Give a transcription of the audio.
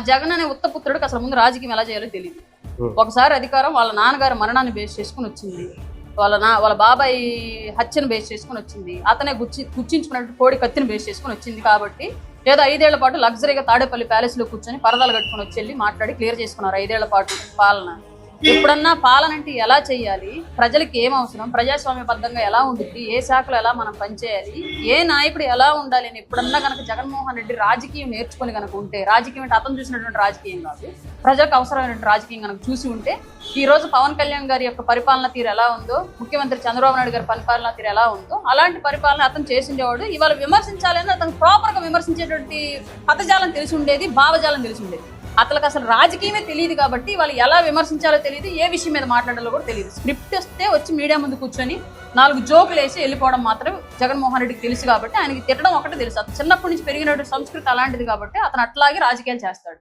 జగన్ అనే ఉత్తపుత్రుడికి అసలు ముందు రాజకీయం ఎలా చేయాలో తెలియదు. ఒకసారి అధికారం వాళ్ళ నాన్నగారు మరణాన్ని బేస్ చేసుకుని వచ్చింది, వాళ్ళ బాబాయ్ హత్యను బేస్ చేసుకుని వచ్చింది, అతనే గుచ్చించుకున్నట్టు కోడి కత్తిని బేస్ చేసుకుని వచ్చింది. కాబట్టి లేదా 5 ఏళ్ల పాటు లగ్జరీగా తాడేపల్లి ప్యాలెస్ లో కూర్చొని పరదాలు కట్టుకుని వచ్చి మాట్లాడి క్లియర్ చేసుకున్నారు 5 ఏళ్ల పాటు పాలన. ఎప్పుడన్నా పాలన అంటే ఎలా చేయాలి, ప్రజలకి ఏం అవసరం, ప్రజాస్వామ్యబద్ధంగా ఎలా ఉంటుంది, ఏ శాఖలో ఎలా మనం పనిచేయాలి, ఏ నాయకుడు ఎలా ఉండాలి అని ఎప్పుడన్నా కనుక జగన్మోహన్ రెడ్డి రాజకీయం నేర్చుకుని కనుక ఉంటే, రాజకీయం అంటే అతను చూసినటువంటి రాజకీయం కాదు, ప్రజలకు అవసరమైనటువంటి రాజకీయం కనుక చూసి ఉంటే ఈ రోజు పవన్ కళ్యాణ్ గారి యొక్క పరిపాలన తీరు ఎలా ఉందో, ముఖ్యమంత్రి చంద్రబాబు నాయుడు గారి పరిపాలన తీరు ఎలా ఉందో అలాంటి పరిపాలన అతను చేసిండేవాడు. ఇవాళ విమర్శించాలని అతను ప్రాపర్ గా విమర్శించేటువంటి పదజాలం తెలిసి ఉండేది, భావజాలం తెలిసి ఉండేది. అతనికి అసలు రాజకీయమే తెలియదు కాబట్టి వాళ్ళు ఎలా విమర్శించాలో తెలియదు, ఏ విషయం మీద మాట్లాడాలో కూడా తెలియదు. స్క్రిప్ట్ వస్తే వచ్చి మీడియా ముందు కూర్చొని 4 జోకులు వేసి వెళ్ళిపోవడం మాత్రం జగన్మోహన్ రెడ్డికి తెలుసు. కాబట్టి ఆయనకి తిట్టడం ఒకటే తెలుసు. అతను చిన్నప్పటి నుంచి పెరిగినటువంటి సంస్కృతి అలాంటిది కాబట్టి అతను అట్లాగే రాజకీయాలు చేస్తాడు.